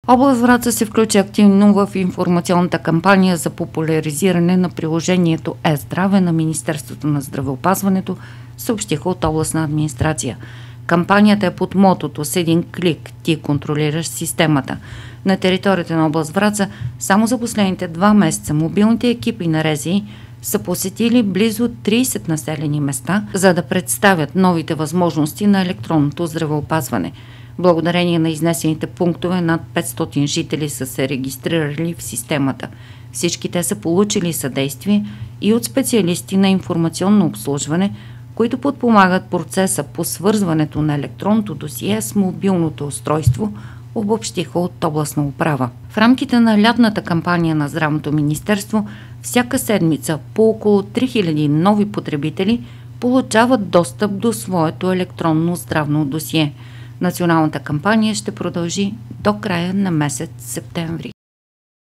Област Враца се включи активно в информационната кампания за популяризиране на приложението Е-здраве на Министерството на здравеопазването, съобщиха от областна администрация. Кампанията е под мотото „С един клик ти контролираш системата“. На територията на област Враца само за последните 2 месеца мобилните екипи на РЗИ са посетили близо 30 населени места, за да представят новите възможности на електронното здравеопазване. Благодарение на изнесените пунктове над 500 жители са се регистрирали в системата. Всички те са получили съдействие и от специалисти на информационно обслужване, които подпомагат процеса по свързването на електронното досие с мобилното устройство, обобщиха от областна управа. В рамките на лятната кампания на Здравното министерство всяка седмица по около 3000 нови потребители получават достъп до своето електронно здравно досие. Националната кампания ще продължи до края на месец септември.